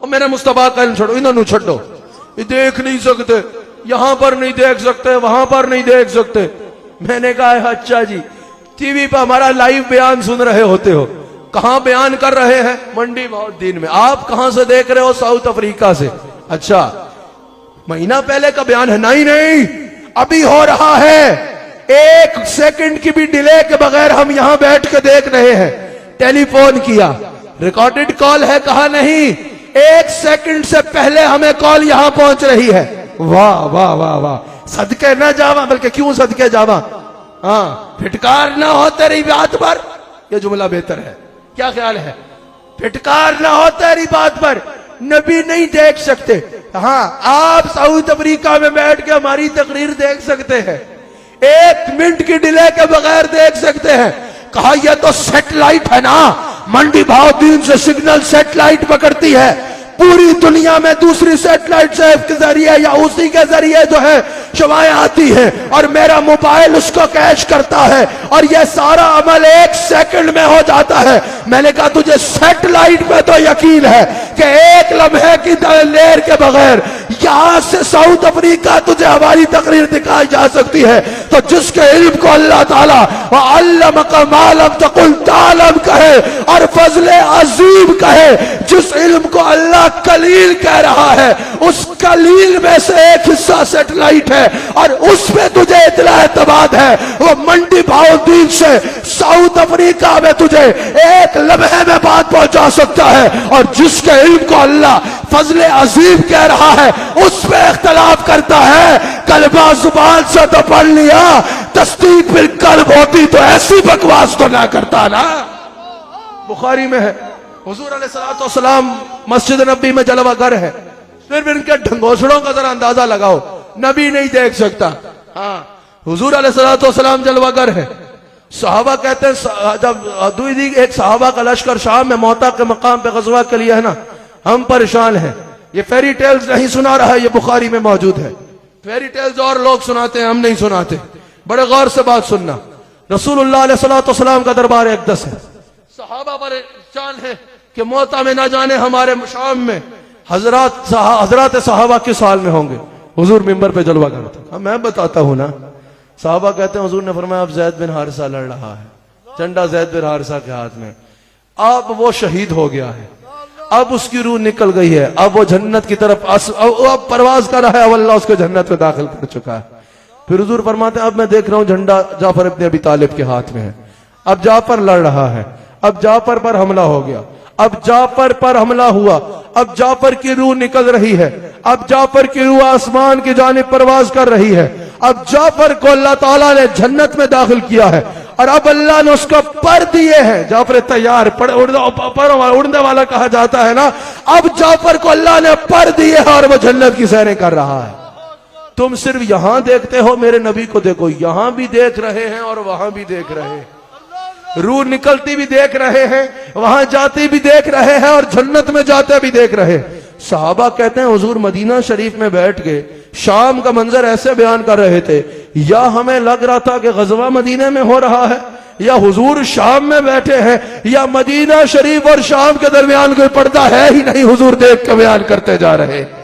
اور میرے مصطفیٰ کا علم چھوڑو، انہوں نے چھوڑو، یہ دیکھ نہیں سکتے، یہاں پر نہیں دیکھ سکتے، وہاں پر نہیں دیکھ سکتے۔ میں نے کہا اچھا جی، ٹی وی پہ ہمارا لائیو بیان سن رہے ہوتے ہو، کہاں بیان کر رہے ہیں؟ منڈی بہاؤالدین میں۔ آپ کہاں سے دیکھ رہے ہو؟ ساؤتھ افریقہ سے۔ اچھا، مہینہ پہلے کا بیان ہے؟ نہیں، ابھی ہو رہا ہے، ایک سیکنڈ کی بھی ڈیلے کے بغیر ہم یہاں بیٹھ کے دیکھ رہے ہیں۔ ٹیلی فون کیا، ریکارڈڈ کال ہے؟ کہا نہیں، ایک سیکنڈ سے پہلے ہمیں کال یہاں پہنچ رہی ہے۔ واہ واہ واہ واہ، صدقے نہ جاواں، بلکہ کیوں صدقے جاواں، ہاں، پھٹکار نہ ہو تیری بات پر، یہ جملہ بہتر ہے، کیا خیال ہے؟ پھٹکار نہ ہو تیری بات پر، نبی نہیں دیکھ سکتے، ہاں آپ ساؤتھ افریقہ میں بیٹھ کے ہماری تقریر دیکھ سکتے ہیں، ایک منٹ کی ڈیلے کے بغیر دیکھ سکتے ہیں۔ کہا یہ تو سیٹلائٹ ہے نا، منڈی بہاؤالدین سے سگنل سیٹلائٹ پکڑتی ہے، پوری دنیا میں دوسری سیٹلائٹ سے کے ذریعے یا اسی کے ذریعے جو ہے شعاعیں آتی ہیں، اور میرا موبائل اس کو کیچ کرتا ہے، اور یہ سارا عمل ایک سیکنڈ میں ہو جاتا ہے۔ میں نے کہا تجھے سیٹلائٹ پہ تو یقین ہے کہ ایک لمحے کی دیر کے بغیر یہاں سے ساؤتھ افریقہ تجھے ہماری تقریر دکھائی جا سکتی ہے، تو جس کے علم کو اللہ تعالیٰ وَعَلَّمَكَ مَا لَمْ تَكُنْ تَعْلَمْ کہے اور فضل عظیم کہے، جس علم کو اللہ کلیل کہہ رہا ہے، اس کلیل میں سے ایک حصہ سیٹلائٹ ہے، اور اس میں تجھے اطلاع اعتماد ہے، وہ منڈی بہاؤالدین سے ساؤتھ افریقہ میں تجھے ایک لمحے میں بات پہنچا سکتا ہے، اور جس کے علم کو اللہ فضل عظیم کہہ رہا ہے اس میں اختلاف کرتا ہے۔ کلمہ زبان سے تو پڑھ لیا، تصدیق بالقلب ہوتی تو ایسی بکواس تو نہ کرتا نا۔ بخاری میں ہے، حضور علیہ السلام مسجد نبی میں جلوہ گر ہے، صرف ان کے ڈھنگوسڑوں کا ذرا اندازہ لگاؤ، نبی نہیں دیکھ سکتا، ہاں حضور علیہ السلام جلوہ گر ہے۔ صحابہ کہتے ہیں، جب ایک صحابہ کا لشکر شام میں موتا کے مقام پہ غزوہ کے لیے ہے نا، ہم پریشان ہیں، یہ فیری ٹیلز نہیں سنا رہا ہے، یہ بخاری میں موجود ہے، فیری ٹیلز اور لوگ سناتے ہیں، ہم نہیں سناتے، بڑے غور سے بات سننا۔ رسول اللہ علیہ السلام کا دربار اقدس ہے، صحابہ پریشان ہیں کہ موتا میں نہ جانے ہمارے شام میں حضرات صحابہ کس حال میں ہوں گے۔ حضور منبر پہ جلوہ کرتے ہیں، میں بتاتا ہوں نا۔ صحابہ کہتے ہیں حضور نے فرمایا اب زید بن حارثہ لڑ رہا ہے، جھنڈا زید بن حارثہ کے ہاتھ میں، اب وہ شہید ہو گیا ہے، اب اس کی روح نکل گئی ہے، اب وہ جنت کی طرف اب پرواز کر رہا ہے، اب اللہ اس کو جنت میں داخل کر چکا ہے۔ پھر حضور فرماتے ہیں اب میں دیکھ رہا ہوں جھنڈا جعفر ابن ابی طالب کے ہاتھ میں ہے، اب جعفر لڑ رہا ہے، اب جعفر پر حملہ ہو گیا، اب جعفر پر حملہ ہوا، اب جعفر کی روح نکل رہی ہے، اب جعفر کی روح آسمان کی جانب پرواز کر رہی ہے، اب جعفر کو اللہ تعالیٰ نے جنت میں داخل کیا ہے، اور اب اللہ نے اس کو پر دیے ہیں، جعفر تیار اڑنے والا کہا جاتا ہے نا، اب جعفر کو اللہ نے پر دیے ہیں اور وہ جنت کی سیریں کر رہا ہے۔ تم صرف یہاں دیکھتے ہو، میرے نبی کو دیکھو، یہاں بھی دیکھ رہے ہیں اور وہاں بھی دیکھ رہے ہیں، روح نکلتی بھی دیکھ رہے ہیں، وہاں جاتی بھی دیکھ رہے ہیں، اور جنت میں جاتے بھی دیکھ رہے ہیں۔ صحابہ کہتے ہیں حضور مدینہ شریف میں بیٹھ کے شام کا منظر ایسے بیان کر رہے تھے، یا ہمیں لگ رہا تھا کہ غزوہ مدینہ میں ہو رہا ہے، یا حضور شام میں بیٹھے ہیں، یا مدینہ شریف اور شام کے درمیان کوئی پردہ ہے ہی نہیں، حضور دیکھ کے بیان کرتے جا رہے ہیں۔